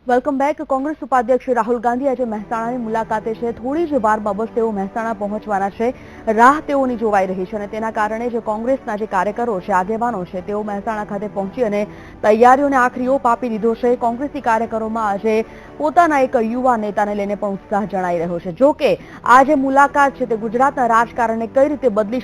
Welcome back. Congress ઉપાધ્યક્ષ રાહુલ ગાંધી આજે મહેસાણાની મુલાકાતે છે. થોડી જ વારમાં બસ તેઓ મહેસાણા પહોંચવાના છે. રાહ તેઓની જોવાઈ રહી છે અને તેના કારણે જે કોંગ્રેસના જે કાર્યકરો છે, આગેવાનો છે, તેઓ મહેસાણા ખાતે પહોંચી અને તૈયારીઓને આખરી ઓપ આપી દીધો છે. કોંગ્રેસી કાર્યકરોમાં આજે પોતાના એક યુવા નેતાને લઈને પણ ઉત્સાહ જણાઈ રહ્યો છે. જો કે આ જે મુલાકાત છે તે ગુજરાતના રાજકારણને કઈ રીતે બદલી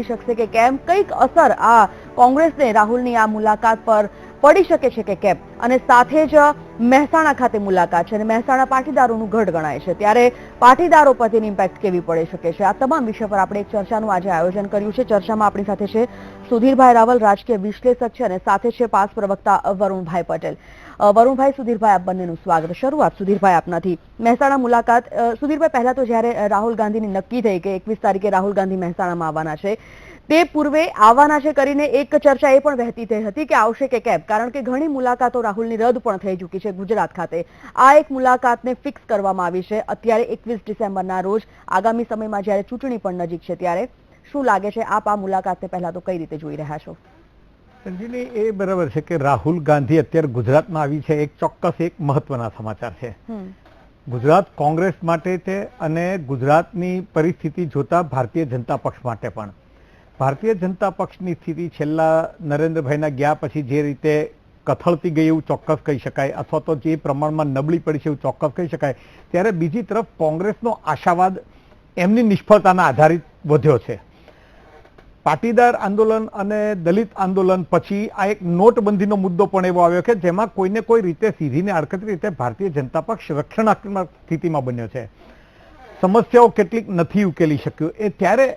શકશે કે કેમ, કઈક અસર આ કોંગ્રેસને રાહુલની આ મુલાકાત પર પડી શકે છે કે કેમ, અને સાથે જ મહેસાણા ખાતે મુલાકાત છે અને મહેસાણા પાટીદારોનું ગઢ ગણાય છે, ત્યારે પાટીદારો પર તેની ઇમ્પેક્ટ કેવી પડી શકે છે, આ તમામ વિષય પર આપણે એક ચર્ચાનું આજે આયોજન કર્યું છે. ચર્ચામાં આપણી સાથે છે સુધીરભાઈ રાવલ, રાજકીય વિશ્લેષક છે, અને સાથે છે પાસ પ્રવક્તા વરુણભાઈ પટેલ. વરુણભાઈ, સુધીરભાઈ, આપ બંનેનું સ્વાગત. શરૂઆત સુધીરભાઈ આપનાથી. મહેસાણા મુલાકાત, સુધીરભાઈ, પહેલા તો જ્યારે રાહુલ ગાંધીની નક્કી થઈ કે 21 તારીખે રાહુલ ગાંધી મહેસાણામાં આવવાના છે, તે પૂર્વે આવવાના છે કરીને એક ચર્ચા એ પણ વહેતી થઈ હતી કે આવશે કે કેમ, કારણ કે ઘણી મુલાકાતો રાહુલની રદ પણ થઈ ચૂકી છે ગુજરાત ખાતે. આ એક મુલાકાતને ફિક્સ કરવામાં આવી છે અત્યારે 21 ડિસેમ્બરના રોજ. આગામી સમયમાં જ્યારે ચૂંટણી પણ નજીક છે, ત્યારે શું લાગે છે, આપ આ મુલાકાતને પહેલા તો કઈ રીતે જોઈ રહ્યા છો? સંજીવની, એ બરાબર છે કે રાહુલ ગાંધી અત્યારે ગુજરાતમાં આવી છે, એક ચોક્કસ એક મહત્વના સમાચાર છે. ગુજરાત કોંગ્રેસ માટે છે અને ગુજરાતની પરિસ્થિતિ જોતા ભારતીય જનતા પક્ષ માટે પણ. ભારતીય જનતા પક્ષની સ્થિતિ છેલ્લા નરેન્દ્રભાઈના ગયા પછી જે રીતે કથળતી ગઈ એવું ચોક્કસ કહી શકાય, અથવા તો જે પ્રમાણમાં નબળી પડી છે એવું ચોક્કસ કહી શકાય. ત્યારે બીજી તરફ કોંગ્રેસનો આશાવાદ એમની નિષ્ફળતાના આધારિત વધ્યો છે. પાટીદાર આંદોલન અને દલિત આંદોલન પછી આ એક નોટબંધીનો મુદ્દો પણ એવો આવ્યો કે જેમાં કોઈને કોઈ રીતે સીધી ને આડકતરી રીતે ભારતીય જનતા પક્ષ રક્ષણાત્મક સ્થિતિમાં બન્યો છે. સમસ્યાઓ કેટલીક નથી ઉકેલી શક્યું. એ ત્યારે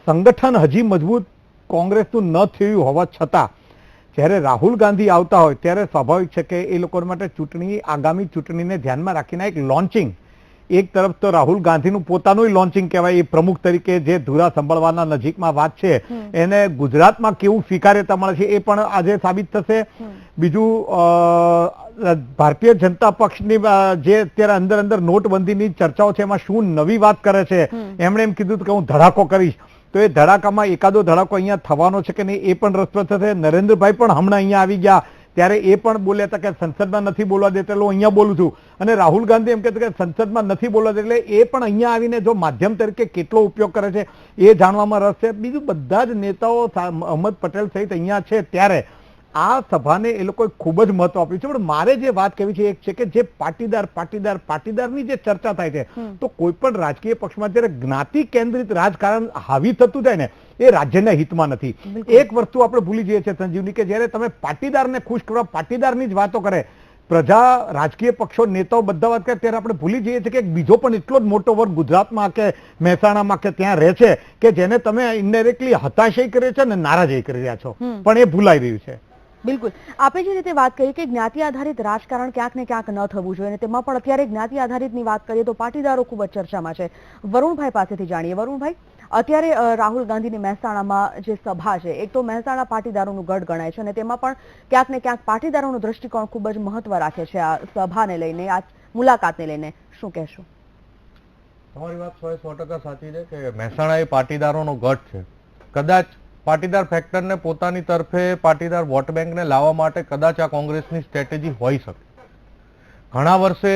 સંગઠન હજી મજબૂત કોંગ્રેસનું ન થયું હોવા છતાં જ્યારે રાહુલ ગાંધી આવતા હોય ત્યારે સ્વાભાવિક છે કે એ લોકો માટે આગામી ચૂંટણીને ધ્યાનમાં રાખીને એક લોન્ચિંગ, એક તરફ તો રાહુલ ગાંધીનું પોતાનું લોન્ચિંગ કહેવાય, એ પ્રમુખ તરીકે જે ધુરા સંભાળવાના નજીકમાં વાત છે એને ગુજરાતમાં કેવું સ્વીકાર્યતા મળે છે એ પણ આજે સાબિત થશે. બીજું, ભારતીય જનતા પક્ષની જે અત્યારે અંદર નોટબંધીની ચર્ચાઓ છે એમાં શું નવી વાત કરે છે. એમણે એમ કીધું કે હું ધડાકો કરીશ, તો એ ધડાકામાં એકાદો ધડાકો અહીંયા થવાનો છે કે નહીં એ પણ રસપ્રદ થશે. નરેન્દ્રભાઈ પણ હમણાં અહીંયા આવી ગયા ત્યારે એ પણ બોલ્યા હતા કે સંસદમાં નથી બોલવા દેતા, એટલે અહીંયા બોલું છું. અને રાહુલ ગાંધી એમ કહેતા કે સંસદમાં નથી બોલવા દે, એટલે એ પણ અહીંયા આવીને જો માધ્યમ તરીકે કેટલો ઉપયોગ કરે છે એ જાણવામાં રસ છે. બીજું, બધા જ નેતાઓ અહમદ પટેલ સહિત અહીંયા છે ત્યારે આ સભાને એ લોકોએ ખૂબ જ મહત્વ આપ્યું છે. પણ મારે જે વાત કરવી છે એક છે કે જે પાટીદારની જે ચર્ચા થાય છે, તો કોઈ પણ રાજકીય પક્ષમાં જ્યારે જ્ઞાતિ કેન્દ્રિત રાજકારણ હાવી થતું જાય ને, એ રાજ્યના હિતમાં નથી. એક વસ્તુ આપણે ભૂલી જઈએ છીએ સંજીવની, કે જ્યારે તમે પાટીદારને ખુશ કરવા પાટીદારની જ વાતો કરે, પ્રજા, રાજકીય પક્ષો, નેતાઓ બધા વાત કરે, ત્યારે આપણે ભૂલી જઈએ છીએ કે બીજો પણ એટલો જ મોટો વર્ગ ગુજરાતમાં કે મહેસાણામાં કે ત્યાં રહે છે કે જેને તમે ઇનડાયરેક્ટલી હતાશય કરે છે અને નારાજય કરી રહ્યા છો, પણ એ ભૂલાઈ રહ્યું છે. બિલકુલ, આપે જે રીતે વાત કરી કે જ્ઞાતિ આધારિત રાજકારણ ક્યાંક ને ક્યાંક ન થવું જોઈએ, અને તેમાં પણ અત્યારે જ્ઞાતિ આધારિતની વાત કરીએ તો પાટીદારો ખૂબ જ ચર્ચામાં છે. વરુણભાઈ પાસેથી જાણીએ. વરુણભાઈ, અત્યારે રાહુલ ગાંધીની મહેસાણામાં જે સભા છે, એક તો મહેસાણા પાટીદારોનું ગઢ ગણાય છે અને તેમાં પણ ક્યાંક ને ક્યાંક પાટીદારોનો દ્રષ્ટિકોણ ખૂબ જ મહત્વ રાખે છે આ સભાને લઈને, આ મુલાકાતને લઈને. શું કહેશો? તમારી વાત 100% સાચી છે કે મહેસાણા એ પાટીદારોનો ગઢ છે. કદાચ પાટીદાર ફેક્ટરને પોતાની તરફે પાટીદાર વોટ બેંકને લાવવા માટે કદાચ આ કોંગ્રેસની સ્ટ્રેટેજી હોઈ શકે. ઘણા વર્ષે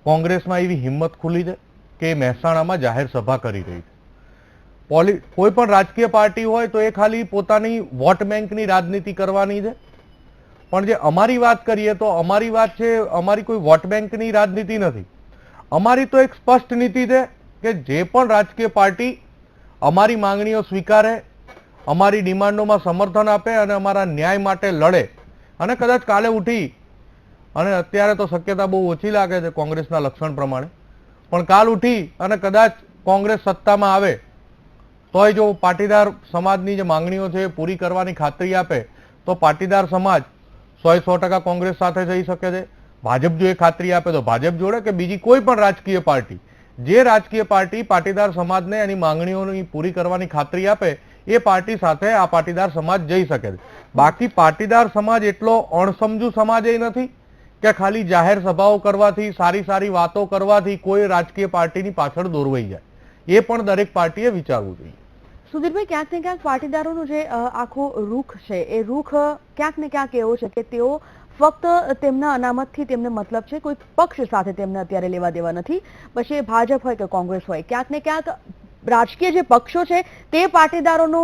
કોંગ્રેસમાં એવી હિંમત ખુલી છે કે મહેસાણામાં જાહેર સભા કરી રહી છે. કોઈ પણ રાજકીય પાર્ટી હોય તો એ ખાલી પોતાની વોટ બેંકની રાજનીતિ કરવાની છે, પણ જે અમારી વાત કરીએ તો અમારી વાત છે, અમારી કોઈ વોટ બેંકની રાજનીતિ નથી. અમારી તો એક સ્પષ્ટ નીતિ છે કે જે પણ રાજકીય પાર્ટી અમારી માંગણીઓ સ્વીકારે, અમારી ડિમાન્ડોમાં સમર્થન આપે અને અમારા ન્યાય માટે લડે, અને કદાચ કાલે ઉઠી, અને અત્યારે તો શક્યતા બહુ ઓછી લાગે છે કોંગ્રેસના લક્ષણ પ્રમાણે, પણ કાલ ઉઠી અને કદાચ કોંગ્રેસ સત્તામાં આવે તોય જો પાટીદાર સમાજની જે માંગણીઓ છે એ પૂરી કરવાની ખાતરી આપે તો પાટીદાર સમાજ 100% કોંગ્રેસ સાથે જઈ શકે છે. ભાજપ જો એ ખાતરી આપે તો ભાજપ જોડે, કે બીજી કોઈ પણ રાજકીય પાર્ટી, જે રાજકીય પાર્ટી પાટીદાર સમાજને એની માંગણીઓની પૂરી કરવાની ખાતરી આપે એ પાર્ટી સાથે આ પાટીદાર સમાજ જઈ શકે છે. બાકી પાટીદાર સમાજ એટલો અણસમજુ સમાજ એ નથી કે ખાલી જાહેર સભાઓ કરવાથી, સારી વાતો કરવાથી કોઈ રાજકીય પાર્ટીની પાછળ દોરવાઈ જાય. એ પણ દરેક પાર્ટીએ વિચારવું જોઈએ. સુધીરભાઈ, ક્યાંક ને ક્યાંક પાટીદારોનું જે આખો રૂખ છે, એ રૂખ ક્યાંક ને ક્યાંક એવો છે કે તેઓ ફક્ત તેમના અનામતથી તેમને મતલબ છે, કોઈ પક્ષ સાથે તેમને અત્યારે લેવા દેવા નથી. પછી એ ભાજપ હોય કે કોંગ્રેસ હોય, ક્યાંક ને ક્યાંક રાજકીય જે પક્ષો છે તે પાટીદારોનો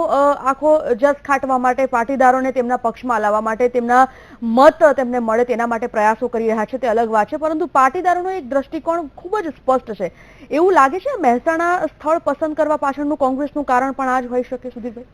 આખો જસ ખાટવા માટે, પાટીદારોને તેમના પક્ષમાં લાવવા માટે, તેમના મત તેમને મળે તેના માટે પ્રયાસો કરી રહ્યા છે, તે અલગ વાત છે. પરંતુ પાટીદારોનો એક દ્રષ્ટિકોણ ખૂબ જ સ્પષ્ટ છે. એવું લાગે છે મહેસાણા સ્થળ પસંદ કરવા પાછળનું કોંગ્રેસનું કારણ પણ આ જ હોઈ શકે, સુધીરભાઈ?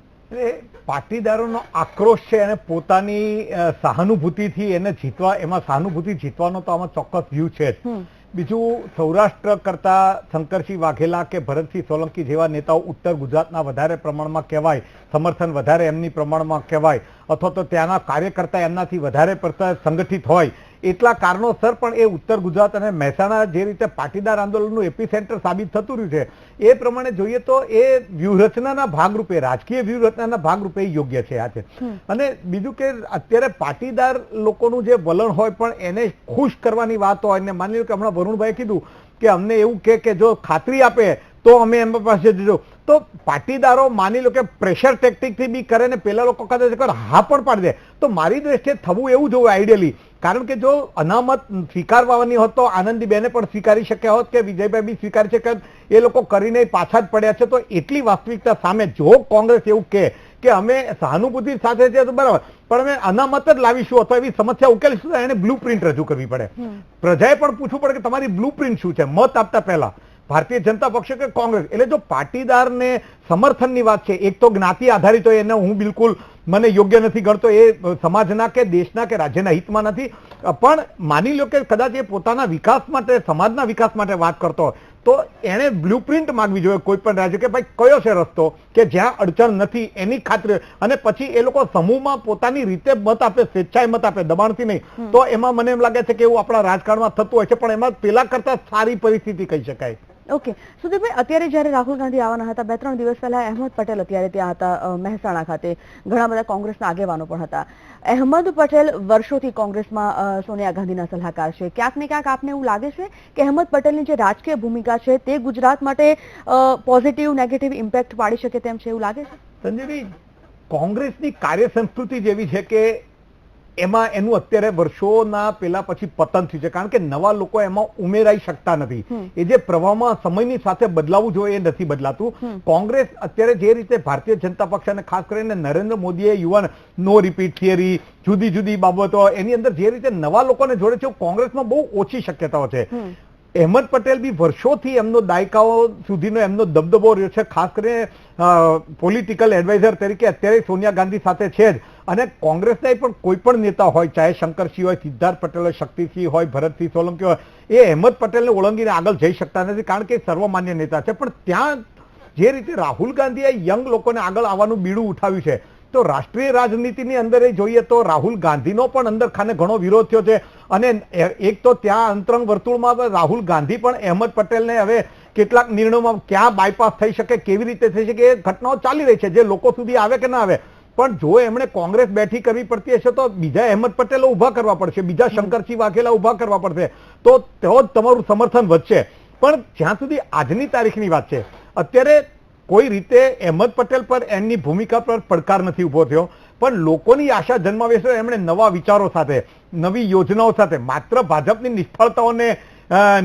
પાટીદારોનો આક્રોશ છે અને પોતાની સહાનુભૂતિથી એને જીતવા, એમાં સહાનુભૂતિ જીતવાનો તો આમાં ચોક્કસ વ્યૂ છે જ. બીજું, સૌરાષ્ટ્ર કરતા શંકરસિંહ વાઘેલા કે ભરતસિંહ સોલંકી જેવા નેતાઓ ઉત્તર ગુજરાતના વધારે પ્રમાણમાં કહેવાય, સમર્થન વધારે એમની પ્રમાણમાં કહેવાય, અથવા તો ત્યાંના કાર્યકર્તા એમનાથી વધારે પડતા સંગઠિત હોય, એટલા કારણોસર પણ એ ઉત્તર ગુજરાત અને મહેસાણા જે રીતે પાટીદાર આંદોલનનું એપી સેન્ટર સાબિત થતું રહ્યું છે, એ પ્રમાણે જોઈએ તો એ વ્યૂહરચનાના ભાગરૂપે, રાજકીય વ્યૂહરચનાના ભાગરૂપે યોગ્ય છે આ છે. અને બીજું કે અત્યારે પાટીદાર લોકોનું જે વલણ હોય પણ એને ખુશ કરવાની વાત હોય, ને માની લો કે હમણાં વરુણભાઈએ કીધું કે અમને એવું કે જો ખાતરી આપે તો અમે એમના પાસે જજો, તો પાટીદારો માની લો કે પ્રેશર ટેક્ટિકથી બી કરે ને પેલા લોકો કદાચ હા પણ પાડી દે, તો મારી દ્રષ્ટિએ થવું એવું જોવું આઈડિયલી. કારણ કે જો અનામત સ્વીકારવાની હોત તો આનંદીબેને પણ સ્વીકારી શક્યા હોત કે વિજયભાઈ બી સ્વીકારી શક્યા હોત, એ લોકો કરીને પાછા જ પડ્યા છે. તો એટલી વાસ્તવિકતા સામે જો કોંગ્રેસ એવું કે અમે સહાનુભૂતિ સાથે છે તો બરાબર, પણ અમે અનામત જ લાવીશું અથવા એવી સમસ્યા ઉકેલીશું, તો એને બ્લુ પ્રિન્ટ રજૂ કરવી પડે. પ્રજાએ પણ પૂછવું પડે કે તમારી બ્લુ પ્રિન્ટ શું છે મત આપતા પહેલા, ભારતીય જનતા પક્ષ કે કોંગ્રેસ. એટલે જો પાટીદારને સમર્થનની વાત છે, એક તો જ્ઞાતિ આધારિત હોય, એને હું બિલકુલ મને યોગ્ય નથી ગણતો, એ સમાજના કે દેશના કે રાજ્યના હિતમાં નથી. પણ માની લો કે કદાચ એ પોતાના વિકાસ માટે, સમાજના વિકાસ માટે વાત કરતો હોય, તો એને બ્લુપ્રિન્ટ માંગવી જોઈએ કોઈ પણ રાજ્ય કે ભાઈ કયો છે રસ્તો કે જ્યાં અડચણ નથી એની ખાતરી, અને પછી એ લોકો સમૂહમાં પોતાની રીતે મત આપે, સ્વેચ્છાએ મત આપે, દબાણથી નહીં. તો એમાં મને એમ લાગે છે કે એવું આપણા રાજકારણમાં થતું હોય છે, પણ એમાં પેલા કરતા સારી પરિસ્થિતિ કહી શકાય. ઓકે, સુધીરભાઈ, અત્યારે જ્યારે રાહુલ ગાંધી આવવાના હતા, 2-3 દિવસ પહેલા અહેમદ પટેલ અત્યારે ત્યાં હતા મહેસાણા ખાતે, ઘણા બધા કોંગ્રેસના આગેવાનો પણ હતા. અહેમદ પટેલ વર્ષોથી કોંગ્રેસમાં સોનિયા ગાંધીના સલાહકાર છે. ક્યાંક ને ક્યાંક આપને એવું લાગે છે કે અહેમદ પટેલની જે રાજકીય ભૂમિકા છે તે ગુજરાત માટે પોઝિટિવ નેગેટિવ ઇમ્પેક્ટ પાડી શકે તેમ છે, એવું લાગે છે? સંજયભાઈ, કોંગ્રેસની કાર્ય સંસ્કૃતિ જેવી છે કે એમાં એનું અત્યારે વર્ષોના પેલા પછી પતન થયું છે, કારણ કે નવા લોકો એમાં ઉમેરાઈ શકતા નથી. એ જે પ્રવાહમાં સમયની સાથે બદલાવું જોઈએ એ નથી બદલાતું. કોંગ્રેસ અત્યારે જે રીતે ભારતીય જનતા પક્ષ અને ખાસ કરીને નરેન્દ્ર મોદીએ યુવાન નો રિપીટ થિયરી, જુદી જુદી બાબતો, એની અંદર જે રીતે નવા લોકોને જોડે છે, કોંગ્રેસમાં બહુ ઓછી શક્યતાઓ છે. અહેમદ પટેલ બી વર્ષોથી એમનો દાયકાઓ સુધીનો એમનો દબદબો રહ્યો છે, ખાસ કરીને પોલિટિકલ એડવાઇઝર તરીકે અત્યારે સોનિયા ગાંધી સાથે છે જ. અને કોંગ્રેસના પણ કોઈ પણ નેતા હોય, ચાહે શંકરસિંહ હોય, સિદ્ધાર્થ પટેલ હોય, શક્તિસિંહ હોય, ભરતસિંહ સોલંકી હોય, એ અહેમદ પટેલને ઓળંગીને આગળ જઈ શકતા નથી, કારણ કે સર્વમાન્ય નેતા છે. પણ ત્યાં જે રીતે રાહુલ ગાંધીએ યંગ લોકોને આગળ આવવાનું બીડું ઉઠાવ્યું છે, તો રાષ્ટ્રીય રાજનીતિની અંદર જોઈએ તો રાહુલ ગાંધીનો પણ અંદર ખાને ઘણો વિરોધ થયો છે. અને એક તો ત્યાં અંતરંગ વર્તુળમાં રાહુલ ગાંધી પણ અહેમદ પટેલને હવે કેટલાક નિર્ણયોમાં ક્યાં બાયપાસ થઈ શકે, કેવી રીતે થઈ શકે, એ ઘટનાઓ ચાલી રહી છે, જે લોકો સુધી આવે કે ના આવે. પણ જો એમણે કોંગ્રેસ બેઠી કરવી પડતી હશે તો બીજા અહેમદ પટેલો ઉભા કરવા પડશે, બીજા શંકરસિંહ વાઘેલા ઉભા કરવા પડશે, તો જ તમારું સમર્થન વધશે. પણ જ્યાં સુધી આજની તારીખની વાત છે, અત્યારે કોઈ રીતે અહેમદ પટેલ પર એમની ભૂમિકા પર પડકાર નથી ઉભો થયો, પણ લોકોની આશા જન્માવે છે એમણે નવા વિચારો સાથે, નવી યોજનાઓ સાથે. માત્ર ભાજપની નિષ્ફળતાઓને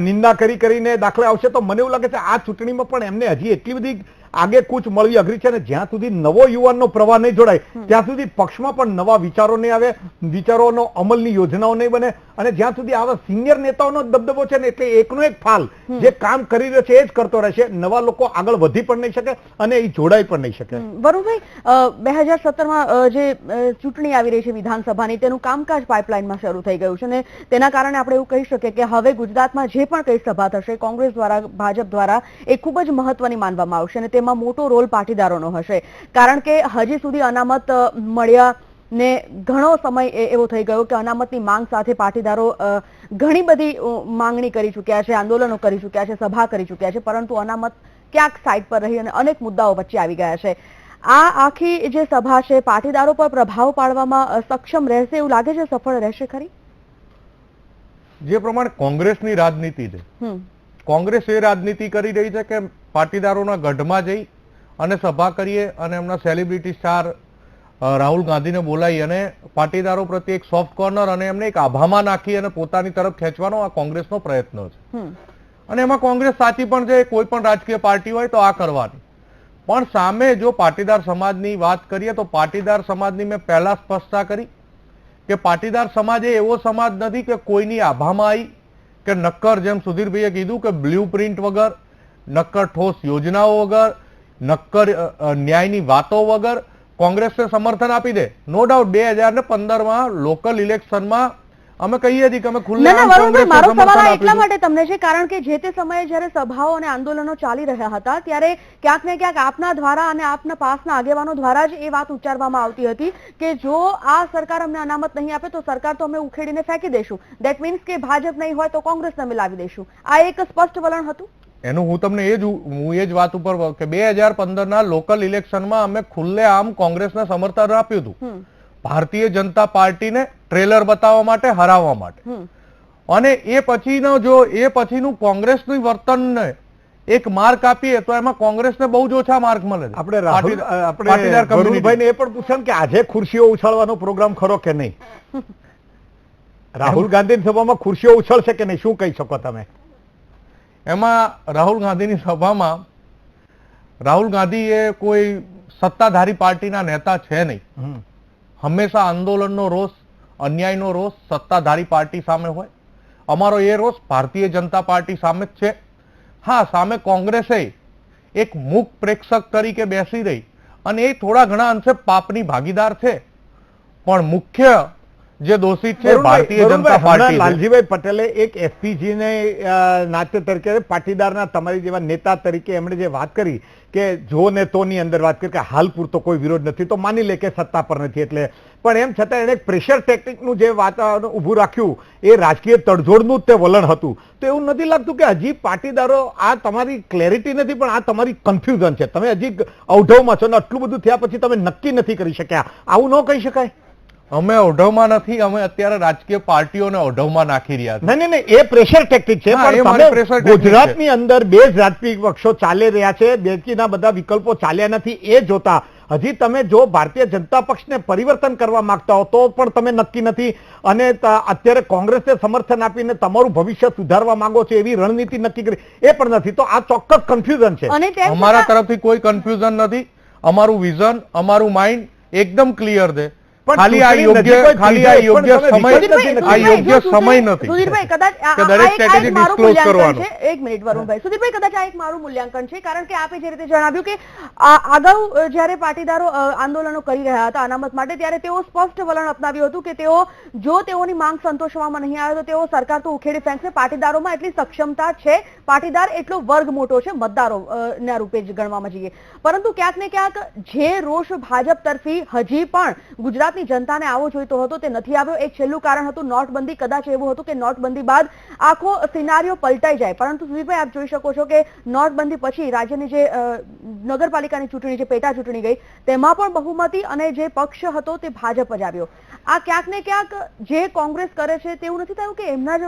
નિંદા કરીને દાખલે આવશે તો મને એવું લાગે છે આ ચૂંટણીમાં પણ એમને હજી એટલી બધી આગે કૂચ મળવી અઘરી છે. અને જ્યાં સુધી નવો યુવાનનો પ્રવાહ નહીં જોડાય ત્યાં સુધી પક્ષમાં પણ નવા વિચારો નહીં આવે, વિચારોનો અમલની યોજનાઓ નહીં બને. અને જ્યાં સુધી આવા સિનિયર નેતાઓનો દબદબો છે ને, એટલે એકનો એક ફાલ જે કામ કરી રહ્યો છે એ જ કરતો રહેશે. નવા લોકો આગળ વધી પણ નહીં શકે અને એ જોડાઈ પણ નહીં શકે. વરુણભાઈ, 2017માં જે ચૂંટણી આવી રહી છે વિધાનસભાની, તેનું કામકાજ પાઇપલાઇનમાં શરૂ થઈ ગયું છે અને તેના કારણે આપણે એવું કહી શકીએ કે હવે ગુજરાતમાં જે પણ કઈ સભા થશે કોંગ્રેસ દ્વારા, ભાજપ દ્વારા, એ ખૂબ જ મહત્વની માનવામાં આવશે અને તેમાં મોટો રોલ પાટીદારોનો હશે. કારણ કે હજી સુધી અનામત મળ્યા ને ઘણો સમય એવો થઈ ગયો કે અનામતની માંગ સાથે પાટીદારો ઘણી બધી માંગણી કરી ચૂક્યા છે, આંદોલનો કરી ચૂક્યા છે, સભા કરી ચૂક્યા છે, પરંતુ અનામત ક્યાંક સાઈડ પર રહી અને અનેક મુદ્દાઓ વચ્ચે આવી ગયા છે. આ આખી જે સભા છે પાટીદારો પર પ્રભાવ પાડવામાં સક્ષમ રહેશે એવું લાગે છે? સફળ રહેશે ખરી? જે પ્રમાણે કોંગ્રેસની રાજનીતિ છે, કોંગ્રેસ એ રાજનીતિ કરી રહી છે કે પાટીદારોના ગઢમાં જઈ અને સભા કરીએ અને એમના સેલિબ્રિટી સ્ટાર રાહુલ ગાંધીને બોલાવી અને પાટીદારો પ્રત્યે એક સોફ્ટ કોર્નર અને એમને એક આભામાં નાખી અને પોતાની તરફ ખેંચવાનો આ કોંગ્રેસનો પ્રયત્ન છે. અને એમાં કોંગ્રેસ સાચી પણ છે. કોઈ પણ રાજકીય પાર્ટી હોય તો આ કરવાની. પણ સામે જો પાટીદાર સમાજની વાત કરીએ તો પાટીદાર સમાજની મેં પહેલા સ્પષ્ટતા કરી કે પાટીદાર સમાજ એ એવો સમાજ નથી કે કોઈની આભામાં આવી કે નક્કર, જેમ સુધીરભાઈએ કીધું કે બ્લુ પ્રિન્ટ વગર, નક્કર ઠોસ યોજનાઓ વગર, નક્કર ન્યાયની વાતો વગર કોંગ્રેસને સમર્થન આપી દે. નો ડાઉટ 2015માં લોકલ ઇલેક્શનમાં અમે કહીએ છીએ કે અમે ખુલ્લેઆમ કોંગ્રેસને મારો સમર્થન સવાલ એટલા આપીશું. માટે તમને છે કારણ કે જે તે સમયે જ્યારે સભાઓ અને આંદોલનો ચાલી રહ્યા હતા ત્યારે ક્યાંક ને ક્યાંક આપના દ્વારા અને આપના પાસના આગેવાનો દ્વારા જ એ વાત ઉચ્ચારવામાં આવતી હતી કે જો આ સરકાર અમને અનામત નહીં આપે તો સરકાર તો અમે ઉખેડીને ફેંકી દઈશું. ધેટ મીન્સ કે ભાજપ નહીં હોય તો કોંગ્રેસને અમે લાવી દઈશું. આ એક સ્પષ્ટ વલણ હતું. એનું હું તમને એ જ વાત ઉપર કે 2015ના લોકલ ઇલેક્શનમાં અમે ખુલ્લેઆમ કોંગ્રેસને સમર્થન આપ્યું હતું. ભારતીય જનતા પાર્ટીને ટ્રેલર બતાવવા માટે, હરાવવા માટે. અને એ પછીનું કોંગ્રેસનું વર્તનને એક માર્ક આપીએ તો એમાં કોંગ્રેસને બહુ જ ઓછા માર્ક મળે. આપણે વરુણભાઈને એ પણ પૂછ્યું કે આજે ખુરશીઓ ઉછાળવાનો પ્રોગ્રામ ખરો કે નહીં? રાહુલ ગાંધીની સભામાં ખુરશીઓ ઉછળશે કે નહીં, શું કહી શકો તમે? એમાં રાહુલ ગાંધીની સભામાં રાહુલ ગાંધી એ કોઈ સત્તાધારી પાર્ટીના નેતા છે નહીં. હંમેશા આંદોલનનો રોષ, અન્યાયનો રોષ સત્તાધારી પાર્ટી સામે હોય. અમારો એ રોષ ભારતીય જનતા પાર્ટી સામે જ છે. હા, સામે કોંગ્રેસે એક મૂક પ્રેક્ષક તરીકે બેસી રહી અને એ થોડા ઘણા અંશે પાપની ભાગીદાર છે. પણ મુખ્ય જે દોષિત છે ભારતીય જનતા પાર્ટી. લાલજીભાઈ પટેલે એક એસપીજી ને નાટ્ય તરીકે પાટીદારના તમારી જેવા નેતા તરીકે એમણે જે વાત કરી કે જો ને તો ની અંદર વાત કરી કે હાલ પૂરતો કોઈ વિરોધ નથી તો માની લે કે સત્તા પર નથી એટલે, પણ એમ છતાં એને પ્રેશર ટેકનિકનું જે વાતાવરણ ઉભું રાખ્યું એ રાજકીય તડજોડનું જ તે વલણ હતું. તો એવું નથી લાગતું કે હજી પાટીદારો આ તમારી ક્લેરિટી નથી પણ આ તમારી કન્ફ્યુઝન છે? તમે હજી અવઢવમાં છો ને આટલું બધું થયા પછી તમે નક્કી નથી કરી શક્યા, આવું ન કહી શકાય? અમે ઓઢવમાં નથી, અમે અત્યારે રાજકીય પાર્ટીઓને ઓઢવમાં નાખી રહ્યા છે. નહીં, એ પ્રેશર ટેકનિક છે. પણ ગુજરાતની અંદર બે જ રાજકીય પક્ષો ચાલી રહ્યા છે, બેકીના બધા વિકલ્પો ચાલ્યા નથી. એ જોતા હજી તમે જો ભારતીય જનતા પક્ષને પરિવર્તન કરવા માંગતા હો તો પણ તમે નક્કી નથી અને અત્યારે કોંગ્રેસને સમર્થન આપીને તમારું ભવિષ્ય સુધારવા માંગો છો એવી રણનીતિ નક્કી કરી એ પણ નથી. તો આ ચોક્કસ કન્ફ્યુઝન છે. અમારા તરફથી કોઈ કન્ફ્યુઝન નથી. અમારું વિઝન, અમારું માઇન્ડ એકદમ ક્લિયર છે. ખાલી આ યોગ્ય સમય નથી. સુધીરભાઈ કદાચ એક મિનિટ વરુણભાઈ, સુધીરભાઈ કદાચ આ એક મારું મૂલ્યાંકન છે કારણ કે આપે જે રીતે જણાવ્યું કે અગાઉ જ્યારે પાટીદારો આંદોલનો કરી રહ્યા હતા અનામત માટે ત્યારે તેઓ સ્પષ્ટ વલણ અપનાવ્યું હતું કે તેઓ જો તેઓની માંગ સંતોષવામાં નહીં આવે તો તેઓ સરકાર તો ઉખેડી ફેંકશે. પાટીદારોમાં એટલી સક્ષમતા છે, પાટીદાર એટલો વર્ગ મોટો છે મતદારો ના રૂપે જ ગણવામાં જઈએ. પરંતુ ક્યાંક ને ક્યાંક જે રોષ ભાજપ તરફી હજી પણ ગુજરાત જનતાને આવો જોઈતો હતો તે નથી આવ્યો. એક છેલ્લું કારણ હતું નોટબંધી. કદાચ એવું હતું કે નોટબંધી બાદ આખો સિનારીઓ પલટાઈ જાય. પરંતુ સુધીરભાઈ આપ જોઈ શકો છો કે નોટબંધી પછી રાજ્યની જે નગરપાલિકાની ચૂંટણી, જે પેટા ચૂંટણી ગઈ તેમાં પણ બહુમતી અને જે પક્ષ હતો તે ભાજપ જ આવ્યો. આ ક્યાંક ને ક્યાંક જે કોંગ્રેસ કરે છે તેવું નથી થયું કે એમના જ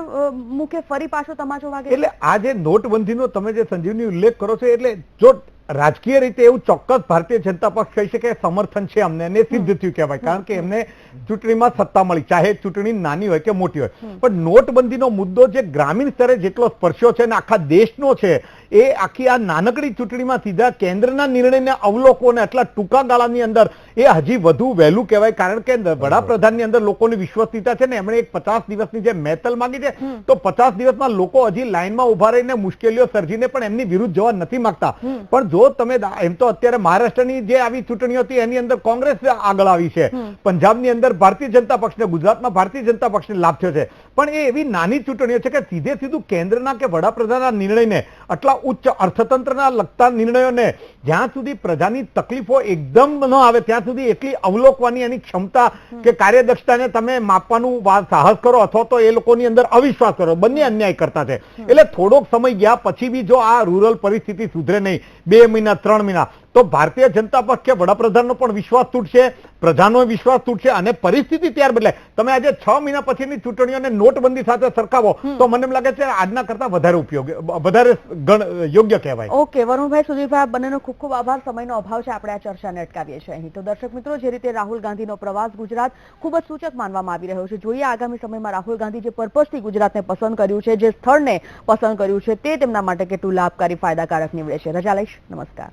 મુખે ફરી પાછો તમાચો વાગે? એટલે આ જે નોટબંધીનો તમે જે સંજીવની ઉલ્લેખ કરો છો એટલે જો રાજકીય રીતે એવું ચોક્કસ ભારતીય જનતા પક્ષ કહી શકે સમર્થન છે અમને અને સિદ્ધ થયું કહેવાય કારણ કે એમને ચૂંટણીમાં સત્તા મળી, ચાહે ચૂંટણી નાની હોય કે મોટી હોય. પણ નોટબંધીનો મુદ્દો જે ગ્રામીણ સ્તરે જેટલો સ્પર્શ્યો છે અને આખા દેશનો છે એ આખી આ નાનકડી ચૂંટણીમાં સીધા કેન્દ્રના નિર્ણયને અવલોકોને આટલા ટૂંકા ગાળાની અંદર એ હજી વધુ વહેલું કહેવાય કારણ કે વડાપ્રધાનની અંદર લોકોની વિશ્વસનીયતા છે ને એમણે એક 50 દિવસની જે મહેતલ માંગી છે તો 50 દિવસમાં લોકો હજી લાઈનમાં ઉભા રહીને મુશ્કેલીઓ સર્જીને પણ એમની વિરુદ્ધ જવા નથી માંગતા. પણ જો તમે એમ તો અત્યારે મહારાષ્ટ્રની જે આવી ચૂંટણીઓ હતી એની અંદર કોંગ્રેસ આગળ આવી છે, પંજાબની અંદર ભારતીય જનતા પક્ષને, ગુજરાતમાં ભારતીય જનતા પક્ષને લાભ થયો છે. પણ એ એવી નાની ચૂંટણીઓ છે કે સીધે સીધું કેન્દ્રના કે વડાપ્રધાનના નિર્ણયને આટલા ઉચ્ચ અર્થતંત્રના લગતા નિર્ણયોને જ્યાં સુધી પ્રજાની તકલીફો એકદમ ન આવે ત્યાં સુધી એટલી અવલોકવાની એની ક્ષમતા કે કાર્યદક્ષતાને તમે માપવાનું સાહસ કરો અથવા તો એ લોકોની અંદર અવિશ્વાસ કરો, બંને અન્યાય કરતા છે. એટલે થોડોક સમય ગયા પછી બી જો આ રૂરલ પરિસ્થિતિ સુધરે નહીં, 2 મહિના 3 મહિના તો ભારતીય જનતા પક્ષ કે વડાપ્રધાનનો પણ વિશ્વાસ તૂટશે, પ્રજાનો વિશ્વાસ તૂટશે અને પરિસ્થિતિ ત્યાર બદલાય. તમે આજે 6 મહિના પછીની ચૂંટણીઓને નોટબંધી સાથે સરખાવો તો મને એમ લાગે છે આજના કરતા વધારે યોગ્ય કહેવાય. ઓકે વરુણભાઈ, સુધીરભાઈ, આપ બંનેનો ખૂબ ખૂબ આભાર. સમયનો અભાવ છે, આપણે આ ચર્ચાને અટકાવીએ છીએ અહીં. તો દર્શક મિત્રો, જે રીતે રાહુલ ગાંધીનો પ્રવાસ ગુજરાત ખૂબ જ સૂચક માનવામાં આવી રહ્યો છે. જોઈએ આગામી સમયમાં રાહુલ ગાંધી જે પર્પઝથી ગુજરાતને પસંદ કર્યું છે, જે સ્થળને પસંદ કર્યું છે, તે તેમના માટે કેટલું લાભકારી, ફાયદાકારક નીવડે છે. રજા લઈશ. નમસ્કાર.